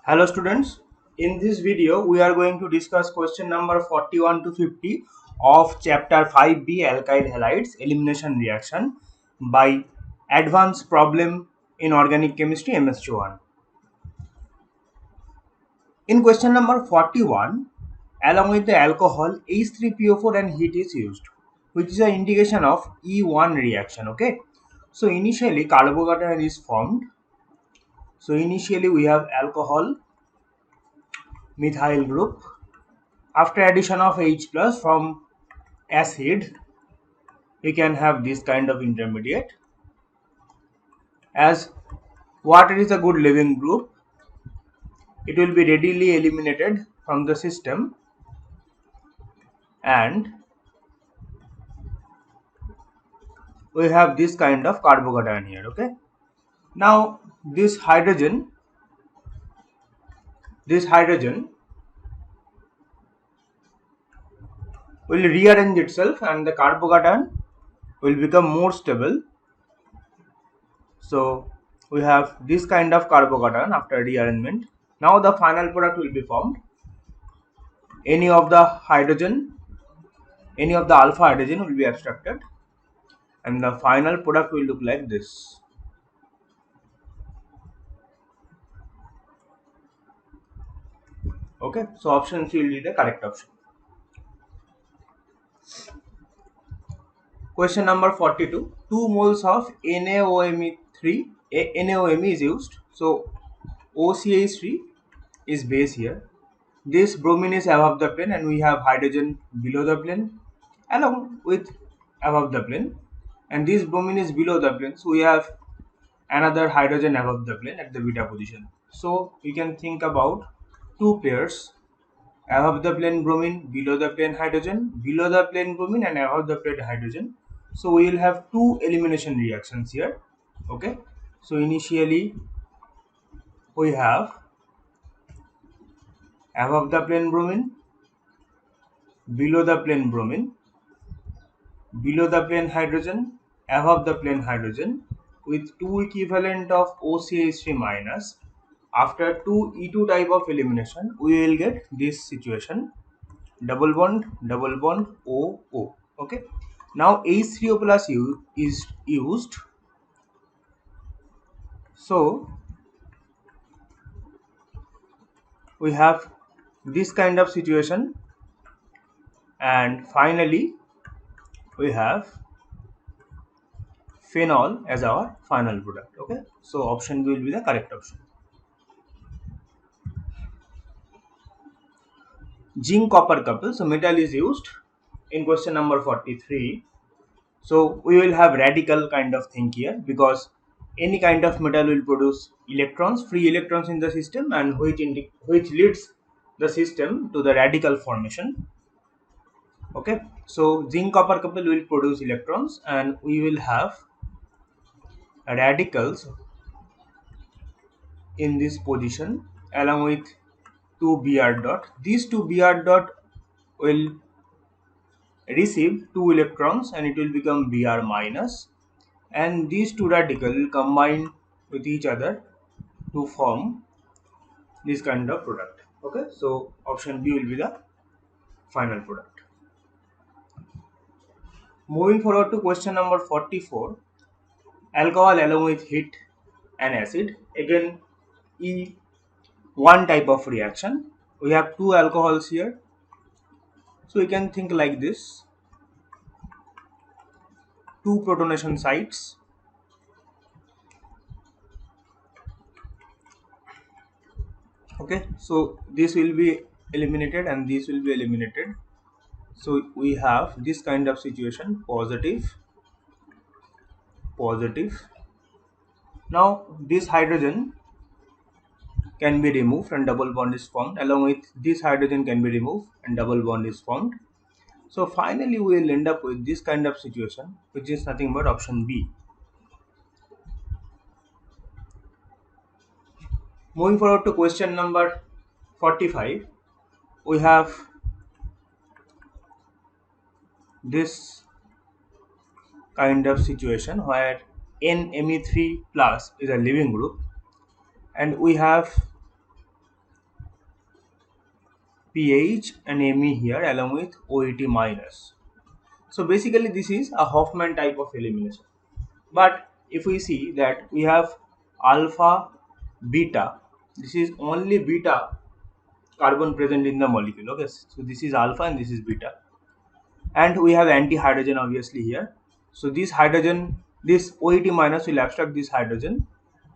Hello students, in this video we are going to discuss question number 41 to 50 of chapter 5b alkyl halides elimination reaction by advanced problem in organic chemistry MS1. In question number 41, along with the alcohol H3PO4 and heat is used, which is an indication of E1 reaction. Okay, so initially carbocation is formed. So initially we have alcohol methyl group. After addition of H plus from acid, we can have this kind of intermediate. As water is a good living group, it will be readily eliminated from the system, and we have this kind of carbocation here. Okay, now this hydrogen will rearrange itself and the carbocation will become more stable. So we have this kind of carbocation after rearrangement. Now the final product will be formed. Any of the alpha hydrogen will be abstracted, and the final product will look like this. Okay, so option C will be the correct option. Question number 42. 2 moles of NaOMe is used. So OCH3 is base here. This bromine is above the plane and we have hydrogen below the plane along with above the plane, and this bromine is below the plane, so we have another hydrogen above the plane at the beta position. So you can think about two pairs, above the plane bromine, below the plane hydrogen, below the plane bromine and above the plane hydrogen. So we will have two elimination reactions here. Okay, so initially we have above the plane bromine, below the plane bromine, below the plane hydrogen, above the plane hydrogen, with two equivalent of OCH3 minus. After 2E2 type of elimination, we will get this situation: double bond, O, O. Okay. Now H3O plus U is used. So we have this kind of situation, and finally we have phenol as our final product. Okay. So option B will be the correct option. Zinc copper couple, so metal is used in question number 43. So we will have radical kind of thing here, because any kind of metal will produce electrons, free electrons in the system, and which leads the system to the radical formation. Okay, so zinc copper couple will produce electrons and we will have radicals in this position along with 2 Br dot. These 2 Br dot will receive 2 electrons and it will become Br minus, and these two radicals will combine with each other to form this kind of product. Okay, so option B will be the final product. Moving forward to question number 44. Alcohol along with heat and acid, again E1 type of reaction. We have two alcohols here, so we can think like this: two protonation sites. Okay, so this will be eliminated and this will be eliminated. So we have this kind of situation: positive. Now this hydrogen can be removed and double bond is formed. Along with this hydrogen can be removed and double bond is formed. So finally we will end up with this kind of situation, which is nothing but option B. Moving forward to question number 45, we have this kind of situation where NMe3 plus is a living group, and we have pH and Me here along with OET minus. So basically this is a Hoffman type of elimination. But if we see that we have alpha, beta, this is only beta carbon present in the molecule. Okay, so this is alpha and this is beta, and we have anti-hydrogen obviously here. So this hydrogen, this OET minus will abstract this hydrogen,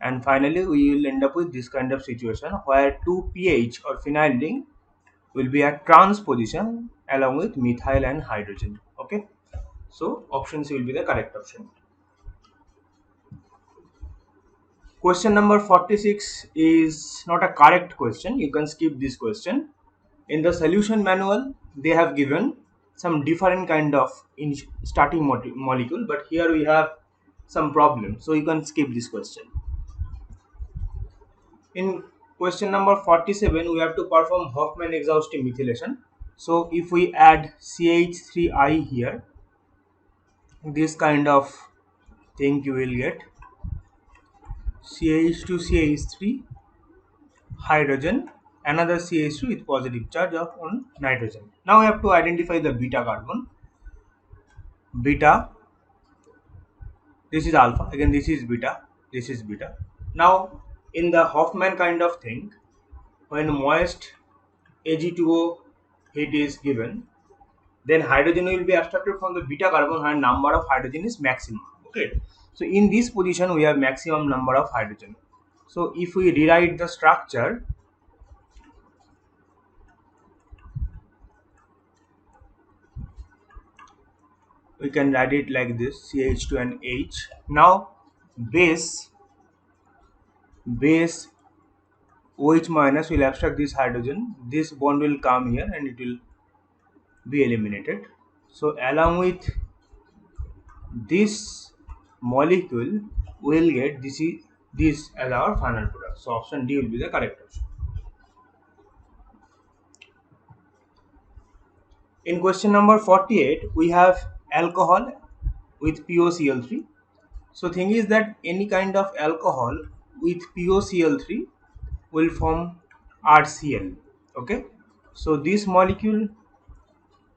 and finally we will end up with this kind of situation where 2pH or phenyl ring will be at trans position along with methyl and hydrogen. Okay, so option C will be the correct option. Question number 46 is not a correct question. You can skip this question. In the solution manual, they have given some different kind of starting molecule, but here we have some problem. So you can skip this question. In question number 47, we have to perform Hoffman exhaustive methylation. So if we add CH3I here, this kind of thing you will get CH2 CH3 hydrogen, another CH2 with positive charge on nitrogen. Now we have to identify the beta carbon. Beta, this is alpha, again this is beta, this is beta. Now in the Hoffman kind of thing, when moist Ag2O heat is given, then hydrogen will be abstracted from the beta carbon when number of hydrogen is maximum. Okay, so in this position we have maximum number of hydrogen. So if we rewrite the structure, we can write it like this, CH2 and H. Now base OH minus will abstract this hydrogen, this bond will come here and it will be eliminated. So along with this molecule we will get this as our final product. So option D will be the correct option. In question number 48, we have alcohol with POCl3. So thing is that any kind of alcohol with POCl3 will form RCl. Okay, so this molecule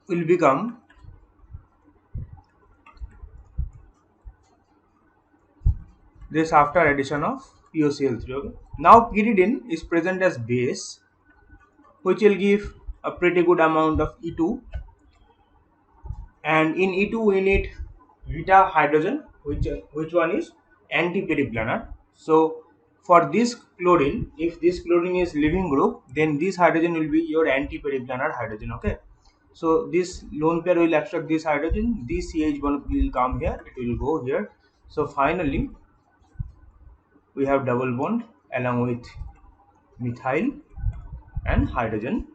will become this after addition of POCl3. Okay, now pyridine is present as base, which will give a pretty good amount of E2, and in E2 we need beta hydrogen, which one is anti-periplanar. So for this chlorine, if this chlorine is leaving group, then this hydrogen will be your anti-periplanar hydrogen. Okay, so this lone pair will abstract this hydrogen, this CH bond will come here, it will go here. So finally we have double bond along with methyl and hydrogen.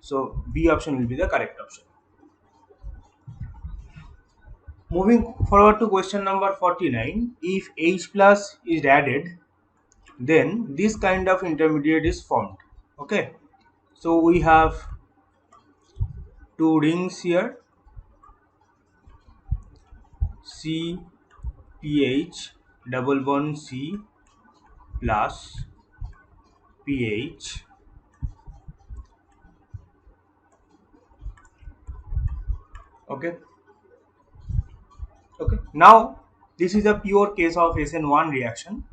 So B option will be the correct option. Moving forward to question number 49, if H plus is added, then this kind of intermediate is formed. Okay, so we have two rings here, C pH double bond C plus pH. Okay, now this is a pure case of SN1 reaction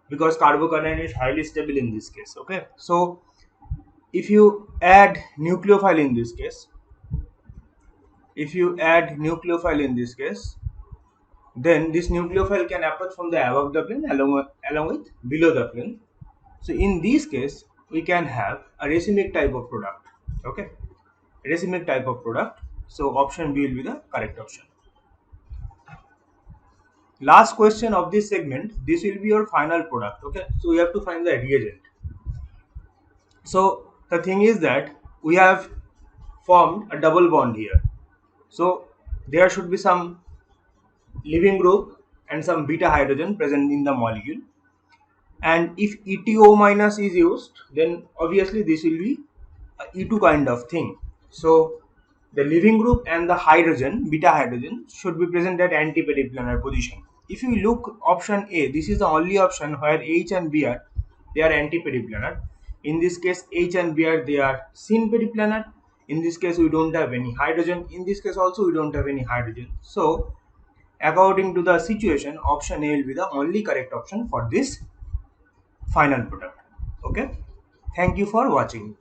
because carbocation is highly stable in this case. Okay, so if you add nucleophile in this case, then this nucleophile can approach from the above the plane along with below the plane. So in this case we can have a racemic type of product. Okay, racemic type of product. So option B will be the correct option. Last question of this segment, this will be your final product. Okay, so we have to find the reagent. So the thing is that we have formed a double bond here, so there should be some leaving group and some beta hydrogen present in the molecule, and if ETO minus is used, then obviously this will be a E2 kind of thing. So the leaving group and the hydrogen, beta hydrogen, should be present at anti-periplanar position. If you look option A, this is the only option where H and B are anti-periplanar. In this case, H and Br, they are syn periplanar. In this case, we don't have any hydrogen. In this case also, we don't have any hydrogen. So according to the situation, option A will be the only correct option for this final product. Okay. Thank you for watching.